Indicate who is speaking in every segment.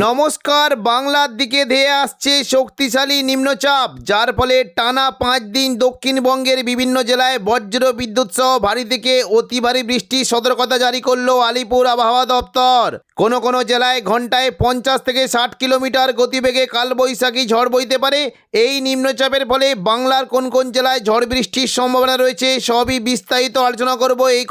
Speaker 1: নমস্কার। বাংলার দিকে ধেয়ে আসছে শক্তিশালী নিম্নচাপ, যার ফলে টানা 5 দিন দক্ষিণবঙ্গের বিভিন্ন জেলায় বজ্র বিদ্যুৎ সহ ভারী থেকে অতি ভারী বৃষ্টির সতর্কতা জারি করলো আলিপুর আবহাওয়া দপ্তর। কোনো জেলায় ঘন্টায় 50 থেকে 60 কিলোমিটার গতিবেগে কালবৈশাখী ঝড় বইতে পারে। এই নিম্নচাপের ফলে বাংলার কোন জেলায় ঝড় বৃষ্টির সম্ভাবনা রয়েছে সবই বিস্তারিত আলোচনা করব এই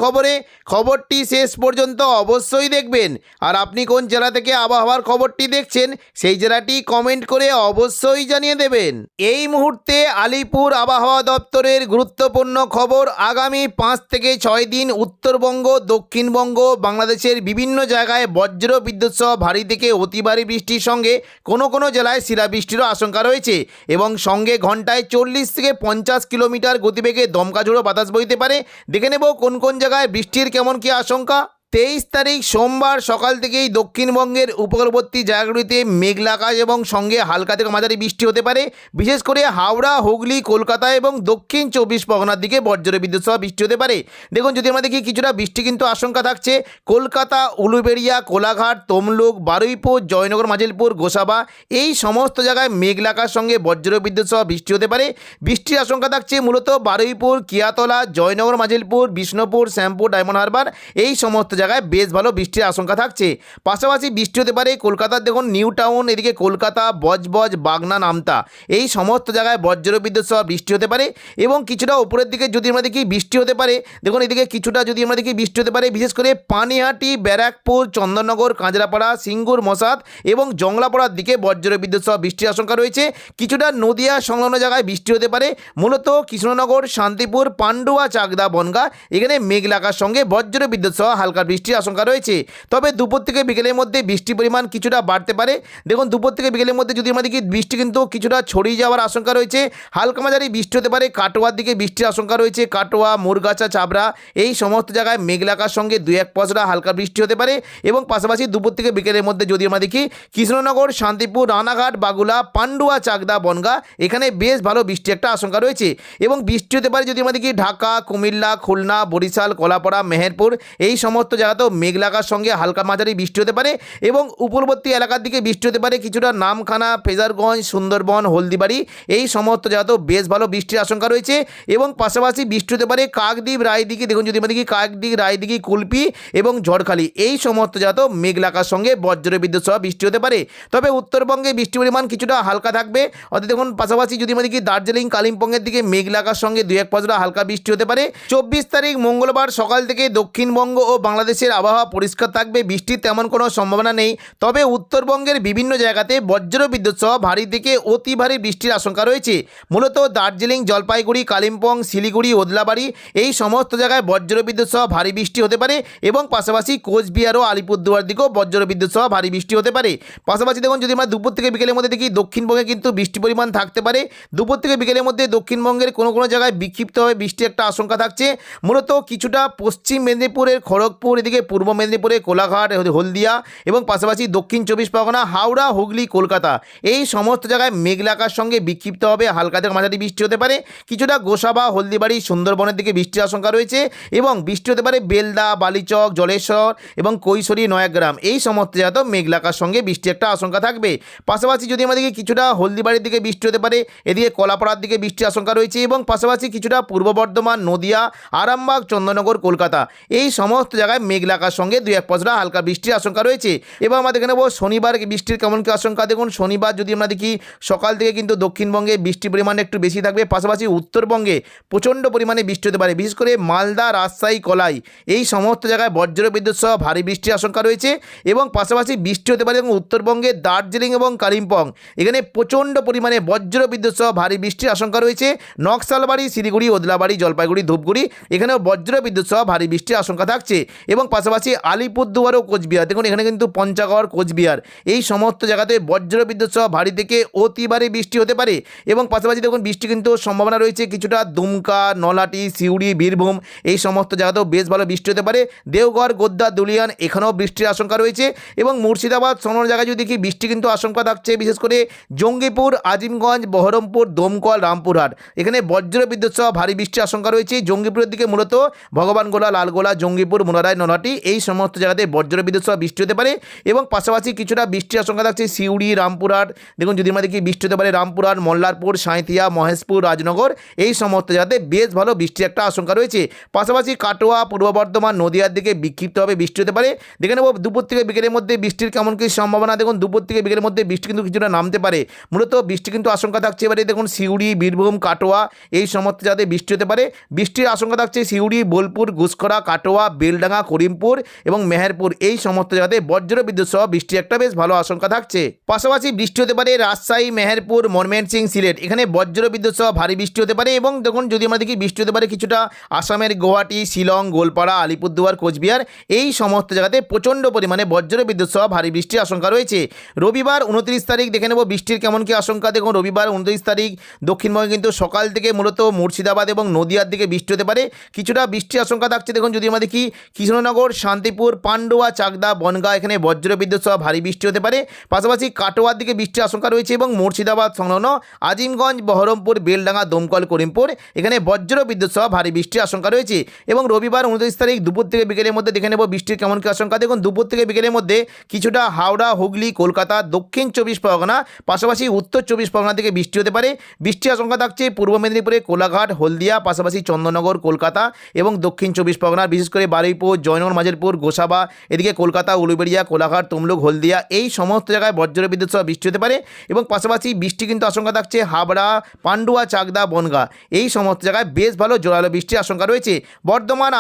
Speaker 1: খবরটি শেষ পর্যন্ত অবশ্যই দেখবেন। আর আপনি কোন জেলা থেকে আবহাওয়ার খবরটি দেখছেন সেই জেলাটি কমেন্ট করে অবশ্যই জানিয়ে দেবেন। এই মুহূর্তে আলিপুর আবহাওয়া দপ্তরের গুরুত্বপূর্ণ খবর। আগামী 5 থেকে 6 দিন উত্তরবঙ্গ, দক্ষিণবঙ্গ, বাংলাদেশের বিভিন্ন জায়গায় বজ্র বিদ্যুৎ সহ ভারী থেকে অতি ভারী বৃষ্টির সঙ্গে কোনো জেলায় শিলাবৃষ্টিরও আশঙ্কা রয়েছে এবং সঙ্গে ঘন্টায় 40 থেকে 50 কিলোমিটার গতিবেগে দমকা ঝোড়ো বাতাস বইতে পারে। দেখে নেব কোন জায়গায় বৃষ্টির কেমন কি আশঙ্কা। 23 তারিখ সোমবার সকাল থেকেই দক্ষিণবঙ্গের উপকূলবর্তী জায়গাগুলিতে মেঘলা আকাশ এবং সঙ্গে হালকা থেকে মাঝারি বৃষ্টি হতে পারে। বিশেষ করে হাওড়া, হুগলি, কলকাতা এবং দক্ষিণ 24 পরগনার দিকে বজ্র বিদ্যুৎ সহ বৃষ্টি হতে পারে। দেখুন, যদি আমরা দেখি কিছুটা বৃষ্টি কিন্তু আশঙ্কা থাকছে কলকাতা, উলুবেড়িয়া, কোলাঘাট, তমলুক, বারুইপুর, জয়নগর, মাজিলপুর, গোসাবা এই সমস্ত জায়গায় মেঘলা আকাশ সঙ্গে বজ্র বিদ্যুৎ সহ বৃষ্টি হতে পারে। বৃষ্টির আশঙ্কা থাকছে মূলত বারুইপুর, কিয়াতলা, জয়নগর, মাজিলপুর, বিষ্ণুপুর, শ্যামপুর, ডায়মন্ড হারবার এই সমস্ত জায়গায় বেশ ভালো বৃষ্টির আশঙ্কা থাকছে। পাশাপাশি বৃষ্টি হতে পারে কলকাতার দেখুন নিউ টাউন, এদিকে কলকাতা, বজবজ, বাগনা, নামতা এই সমস্ত জায়গায় বজ্র বিদ্যুৎ সহ বৃষ্টি হতে পারে। এবং কিছুটা উপরের দিকে যদি আমরা দেখি বৃষ্টি হতে পারে, দেখুন এদিকে কিছুটা যদি আমরা দেখি বৃষ্টি হতে পারে বিশেষ করে পানিহাটি, ব্যারাকপুর, চন্দননগর, কাঁচরাপাড়া, সিঙ্গুর, মশাদ এবং জংলাপাড়ার দিকে বজ্র বিদ্যুৎ সহ বৃষ্টির আশঙ্কা রয়েছে। কিছুটা নদিয়া সংলগ্ন জায়গায় বৃষ্টি হতে পারে মূলত কৃষ্ণনগর, শান্তিপুর, পান্ডুয়া, চাকদা, বনগাঁ এখানে মেঘলা আকাশ সঙ্গে বজ্র বিদ্যুৎ সহ হালকা বৃষ্টির আশঙ্কা রয়েছে। তবে দুপুর থেকে বিকেলের মধ্যে বৃষ্টির পরিমাণ কিছুটা বাড়তে পারে। দেখুন দুপুর থেকে বিকেলের মধ্যে যদি আমরা দেখি বৃষ্টি কিন্তু কিছুটা ছড়িয়ে যাওয়ার আশঙ্কা রয়েছে। হালকা মাঝারি বৃষ্টি হতে পারে কাটোয়ার দিকে বৃষ্টির আশঙ্কা রয়েছে। কাটোয়া, মুরগাছা, চাবড়া এই সমস্ত জায়গায় মেঘলা আকাশ সঙ্গে 2-1 পশলা হালকা বৃষ্টি হতে পারে। এবং পাশাপাশি দুপুর থেকে বিকেলের মধ্যে যদি আমরা দেখি কৃষ্ণনগর, শান্তিপুর, রানাঘাট, বাগুলা, পান্ডুয়া, চাকদা, বনগাঁ এখানে বেশ ভালো বৃষ্টির একটা আশঙ্কা রয়েছে। এবং বৃষ্টি হতে পারে যদি আমরা দেখি ঢাকা, কুমিল্লা, খুলনা, বরিশাল, কলাপাড়া, মেহেরপুর এই সমস্ত জায়গাতেও মেঘলা আকাশ সঙ্গে হালকা মাঝারি বৃষ্টি হতে পারে। এবং উপকূলবর্তী এলাকার দিকে বৃষ্টি হতে পারে কিছুটা নামখানা, ফেজারগঞ্জ, সুন্দরবন, হলদিবাড়ি এই সমস্ত জায়গাতেও বেশ ভালো বৃষ্টির আশঙ্কা রয়েছে। এবং পাশাপাশি বৃষ্টি হতে পারে কাকদ্বীপ, রায়দিঘি, দেখুন যদি আমরা দেখি কাকদ্বীপ, রায়দিঘি, কুলপি এবং ঝড়খালি এই সমস্ত জায়গাতেও মেঘলা আকাশ সঙ্গে বজ্র বিদ্যুৎ সহ বৃষ্টি হতে পারে। তবে উত্তরবঙ্গে বৃষ্টির পরিমাণ কিছুটা হালকা থাকবে। অর্থাৎ দেখুন পাশাপাশি যদি আমরা দেখি দার্জিলিং, কালিম্পংয়ের দিকে মেঘলা আকাশ সঙ্গে 2-1 পশলা হালকা বৃষ্টি হতে পারে। 24 তারিখ মঙ্গলবার সকাল থেকে দক্ষিণবঙ্গ ও বাংলাদেশের আবহাওয়া পরিষ্কার থাকবে, বৃষ্টির তেমন কোনো সম্ভাবনা নেই। তবে উত্তরবঙ্গের বিভিন্ন জায়গাতে বজ্র বিদ্যুৎ সহ ভারী থেকে অতি ভারী বৃষ্টির আশঙ্কা রয়েছে। মূলত দার্জিলিং, জলপাইগুড়ি, কালিম্পং, শিলিগুড়ি, ওদলাবাড়ি এই সমস্ত জায়গায় বজ্র বিদ্যুৎ সহ ভারী বৃষ্টি হতে পারে। এবং পাশাপাশি কোচবিহার ও আলিপুরদুয়ার দিকেও বজ্র বিদ্যুৎ সহ ভারী বৃষ্টি হতে পারে। পাশাপাশি দেখুন যদি আমরা দুপুর থেকে বিকেলের মধ্যে দেখি দক্ষিণবঙ্গে কিন্তু বৃষ্টির পরিমাণ থাকতে পারে। দুপুর থেকে বিকেলের মধ্যে দক্ষিণবঙ্গের কোনো জায়গায় বিক্ষিপ্তভাবে বৃষ্টির একটা আশঙ্কা থাকছে। মূলত কিছুটা পশ্চিম মেদিনীপুরের খড়গপুর, এদিকে পূর্ব মেদিনীপুরে কোলাঘাট, হলদিয়া এবং পাশাপাশি দক্ষিণ 24 পরগনা, হাওড়া, হুগলি, কলকাতা এই সমস্ত জায়গায় মেঘলা আকাশ সঙ্গে বিক্ষিপ্তভাবে হালকা থেকে মাঝারি বৃষ্টি হতে পারে। কিছুটা গোসাবা, হলদিবাড়ি, সুন্দরবনের দিকে বৃষ্টির আশঙ্কা রয়েছে। এবং বৃষ্টি হতে পারে বেলদা, বালিচক, জলেশ্বর এবং কৈশোরী, নয়াগ্রাম এই সমস্ত জায়গাতেও মেঘলা আকাশ সঙ্গে বৃষ্টির একটা আশঙ্কা থাকবে। পাশাপাশি যদি আমরা দেখি কিছুটা হলদিবাড়ির দিকে বৃষ্টি হতে পারে, এদিকে কলাপাড়ার দিকে বৃষ্টির আশঙ্কা রয়েছে। এবং পাশাপাশি কিছুটা পূর্ব বর্ধমান, নদিয়া, আরামবাগ, চন্দননগর, কলকাতা এই সমস্ত জায়গায় মেঘলা আকাশ সঙ্গে 2-1 পশলা হালকা বৃষ্টির আশঙ্কা রয়েছে। এবার আমরা দেখে নেব শনিবার বৃষ্টির কেমন কি আশঙ্কা। দেখুন শনিবার যদি আমরা দেখি সকাল থেকে কিন্তু দক্ষিণবঙ্গে বৃষ্টির পরিমাণ একটু বেশি থাকবে। পাশাপাশি উত্তরবঙ্গে প্রচণ্ড পরিমাণে বৃষ্টি হতে পারে, বিশেষ করে মালদা, রাজশাহী, কলাই এই সমস্ত জায়গায় বজ্র বিদ্যুৎ সহ ভারী বৃষ্টির আশঙ্কা রয়েছে। এবং পাশাপাশি বৃষ্টি হতে পারে এবং উত্তরবঙ্গে দার্জিলিং এবং কালিম্পং এখানে প্রচণ্ড পরিমাণে বজ্র বিদ্যুৎ সহ ভারী বৃষ্টির আশঙ্কা রয়েছে। নকশালবাড়ি, শিলিগুড়ি, ওদলাবাড়ি, জলপাইগুড়ি, ধূপগুড়ি এখানেও বজ্র বিদ্যুৎ সহ ভারী বৃষ্টির আশঙ্কা থাকছে। এবং পাশাপাশি যদি আমরা দেখি কিছুটা পশ্চিম মেদিনীপুরের খড়গপুর, এদিকে পূর্ব মেদিনীপুরে কোলাঘাট, হলদিয়া এবং পাশাপাশি দক্ষিণ 24 পরগনা, হাওড়া, হুগলি, কলকাতা এই সমস্ত জায়গায় মেঘলা আকাশ সঙ্গে 2-1 পশলা হালকা বৃষ্টি হতে পারে। এবং এবং পাশাপাশি আলিপুরদুয়ার ও কোচবিহার, দেখুন এখানে কিন্তু পঞ্চগড়, কোচবিহার এই সমস্ত জায়গাতে বজ্রবিদ্যুৎ সহ ভারী থেকে অতি ভারী বৃষ্টি হতে পারে। এবং পাশাপাশি দেখুন বৃষ্টি কিন্তু সম্ভাবনা রয়েছে কিছুটা দুমকা, নলহাটি, সিউড়ি, বীরভূম এই সমস্ত জায়গাতেও বেশ ভালো বৃষ্টি হতে পারে। দেওঘর, গোদ্দা, দুলিয়ান এখানেও বৃষ্টির আশঙ্কা রয়েছে। এবং মুর্শিদাবাদ সোনার জায়গায় যদি দেখি বৃষ্টি কিন্তু আশঙ্কা থাকছে, বিশেষ করে জঙ্গিপুর, আজিমগঞ্জ, বহরমপুর, দমকল, রামপুরহাট এখানে বজ্রবিদ্যুৎ সহ ভারী বৃষ্টির আশঙ্কা রয়েছে। জঙ্গিপুরের দিকে মূলত ভগবানগোলা, লালগোলা, জঙ্গিপুর, মুনারায়, নলহাটি এই সমস্ত জায়গাতে বজ্রবিদ্যুৎ সহ বৃষ্টি হতে পারে। এবং পাশাপাশি কিছুটা বৃষ্টির আশঙ্কা থাকছে সিউড়ি, রামপুরহাট, দেখুন যদি আমরা দেখি বৃষ্টি হতে পারে রামপুরহাট, মল্লারপুর, সাঁইথিয়া, মহেশপুর, রাজনগর এই সমস্ত জায়গাতে বেশ ভালো বৃষ্টির একটা আশঙ্কা রয়েছে। পাশাপাশি কাটোয়া, পূর্ব বর্ধমান, নদিয়ার দিকে বিক্ষিপ্তভাবে বৃষ্টি হতে পারে। দেখে নেব দুপুর থেকে বিকেলের মধ্যে বৃষ্টির কেমন কী সম্ভাবনা। দেখুন দুপুর থেকে বিকেলের মধ্যে বৃষ্টি কিন্তু কিছুটা নামতে পারে, মূলত বৃষ্টি কিন্তু আশঙ্কা থাকছে এবারে দেখুন সিউড়ি, বীরভূম, কাটোয়া এই সমস্ত জায়গাতে বৃষ্টি হতে পারে। বৃষ্টির আশঙ্কা থাকছে সিউড়ি, বোলপুর, গুসকরা, কাটোয়া, বেলডাঙ্গা, করিমপুর এবং মেহেরপুর এই সমস্ত জায়গাতে বজ্রবিদ্যুৎ সহ বৃষ্টির একটা বেশ ভালো আশঙ্কা থাকছে। পাশাপাশি বৃষ্টি হতে পারে রাজশাহী, মেহেরপুর, ময়মনসিংহ, সিলেট এখানে বজ্রবিদ্যুৎ সহ ভারী বৃষ্টি হতে পারে। এবং দেখুন যদি আমরা দেখি বৃষ্টি হতে পারে কিছুটা আসামের গুয়াহাটি, শিলং, গোলপাড়া, আলিপুরদুয়ার, কোচবিহার এই সমস্ত জায়গাতে প্রচণ্ড পরিমাণে বজ্রবিদ্যুৎ সহ ভারী বৃষ্টির আশঙ্কা রয়েছে। রবিবার 29 তারিখ দেখে নেব বৃষ্টির কেমন কী আশঙ্কা। দেখুন রবিবার 29 তারিখ দক্ষিণবঙ্গে কিন্তু সকাল থেকে মূলত মুর্শিদাবাদ এবং নদিয়ার দিকে বৃষ্টি হতে পারে, কিছুটা বৃষ্টির আশঙ্কা থাকছে। দেখুন যদি আমরা দেখি কৃষ্ণনগর, শান্তিপুর, পান্ডুয়া, চাকদা, বনগাঁ এখানে বজ্রবিদ্যুৎ সহ ভারী বৃষ্টি হতে পারে। পাশাপাশি কাটোয়ার দিকে বৃষ্টির আশঙ্কা রয়েছে এবং মুর্শিদাবাদ সংলগ্ন আজিমগঞ্জ, বহরমপুর, বেলডাঙ্গা, দমকল, করিমপুর এখানে বজ্রবিদ্যুৎ সহ ভারী বৃষ্টির আশঙ্কা রয়েছে। এবং রবিবার 29 তারিখ দুপুর থেকে বিকেলের মধ্যে দেখে নেব বৃষ্টির কেমন কী আশঙ্কা। দেখুন দুপুর থেকে বিকেলের মধ্যে কিছুটা হাওড়া, হুগলি, কলকাতা, দক্ষিণ 24 পরগনা পাশাপাশি উত্তর 24 পরগনা থেকে বৃষ্টি হতে পারে। বৃষ্টির আশঙ্কা থাকছে পূর্ব মেদিনীপুরে কোলাঘাট, হলদিয়া, পাশাপাশি চন্দননগর, কলকাতা এবং দক্ষিণ 24 পরগনা বিশেষ করে বারুইপুর, জয়নগর, মাঝেরপুর, গোসাবা এদিকে কলকাতা, উলুবেড়িয়া, কোলাঘাট, তমলুক, হলদিয়া এই সমস্ত জায়গায় বজ্রবিদ্যুৎ সহ বৃষ্টি হতে পারে। এবং পাশাপাশি বৃষ্টি কিন্তু আশঙ্কা থাকছে হাবড়া, পান্ডুয়া, চাকদা, বনগাঁ এই সমস্ত জায়গায় বেশ ভালো জোরালো বৃষ্টির আশঙ্কা রয়েছে। বর্ধমান,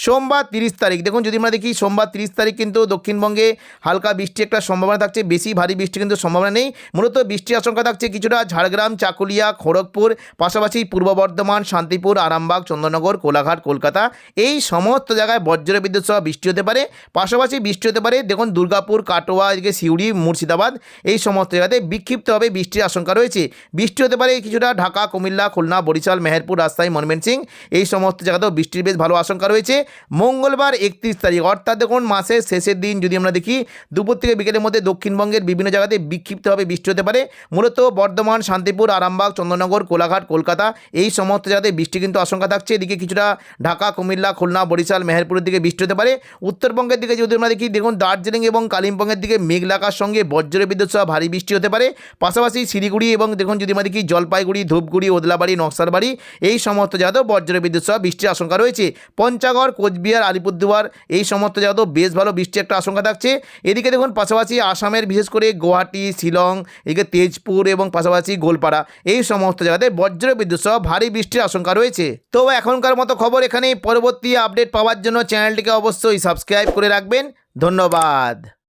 Speaker 1: সোমবার 30 তারিখ দেখুন যদি আমরা দেখি সোমবার 30 তারিখ কিন্তু দক্ষিণবঙ্গে হালকা বৃষ্টি একটা সম্ভাবনা থাকছে, বেশি ভারী বৃষ্টি কিন্তু সম্ভাবনা নেই। মূলত বৃষ্টির আশঙ্কা থাকছে কিছুটা ঝাড়গ্রাম, চাকুলিয়া, খড়গপুর পাশাপাশি পূর্ব বর্ধমান, শান্তিপুর, আরামবাগ, চন্দননগর, কোলাঘাট, কলকাতা এই সমস্ত জায়গায় বজ্রবিদ্যুৎ সহ বৃষ্টি হতে পারে। পাশাপাশি বৃষ্টি হতে পারে দেখুন দুর্গাপুর, কাটোয়া এদিকে সিউড়ি, মুর্শিদাবাদ এই সমস্ত জায়গাতে বিক্ষিপ্তভাবে বৃষ্টির আশঙ্কা রয়েছে। বৃষ্টি হতে পারে কিছুটা ঢাকা, কুমিল্লা, খুলনা, বরিশাল, মেহেরপুর, রাজশাহী, ময়মনসিংহ এই সমস্ত জায়গাতেও বৃষ্টির বেশ ভালো আশঙ্কা রয়েছে। মঙ্গলবার 31 তারিখ অর্থাৎ দেখুন মাসের শেষের দিন যদি আমরা দেখি দুপুর থেকে বিকেলের মধ্যে দক্ষিণবঙ্গের বিভিন্ন জায়গাতে বিক্ষিপ্তভাবে বৃষ্টি হতে পারে। মূলত বর্ধমান, শান্তিপুর, আরামবাগ, চন্দননগর, কোলাঘাট, কলকাতা এই সমস্ত জায়গাতে বৃষ্টি কিন্তু আশঙ্কা থাকছে। এদিকে কিছুটা ঢাকা, কুমিল্লা, খুলনা, বরিশাল, মেহেরপুরের দিকে বৃষ্টি হতে পারে। উত্তরবঙ্গের দিকে যদি আমরা দেখি দেখুন দার্জিলিং এবং কালিম্পংয়ের দিকে মেঘলাকার সঙ্গে বজ্রবিদ্যুৎ সহ ভারী বৃষ্টি হতে পারে। পাশাপাশি শিলিগুড়ি এবং দেখুন যদি আমরা দেখি জলপাইগুড়ি, ধূপগুড়ি, ওদলাবাড়ি, নকশালবাড়ি এই সমস্ত জায়গাতেও বজ্রবিদ্যুৎ সহ বৃষ্টির আশঙ্কা রয়েছে। পঞ্চগড়, কোচবিহার, আলিপুরদুয়ার এই সমস্ত জায়গাতেও বেশ ভালো বৃষ্টির একটা আশঙ্কা থাকছে। এদিকে দেখুন পাশাপাশি আসামের বিশেষ করে গুয়াহাটি, শিলং এদিকে তেজপুর এবং পাশাপাশি গোলপাড়া এই সমস্ত জায়গাতে বজ্রবিদ্যুৎ সহ ভারী বৃষ্টির আশঙ্কা রয়েছে। তো এখনকার মতো খবর এখানেই, পরবর্তী আপডেট পাওয়ার জন্য চ্যানেলটিকে অবশ্যই সাবস্ক্রাইব করে রাখবেন। ধন্যবাদ।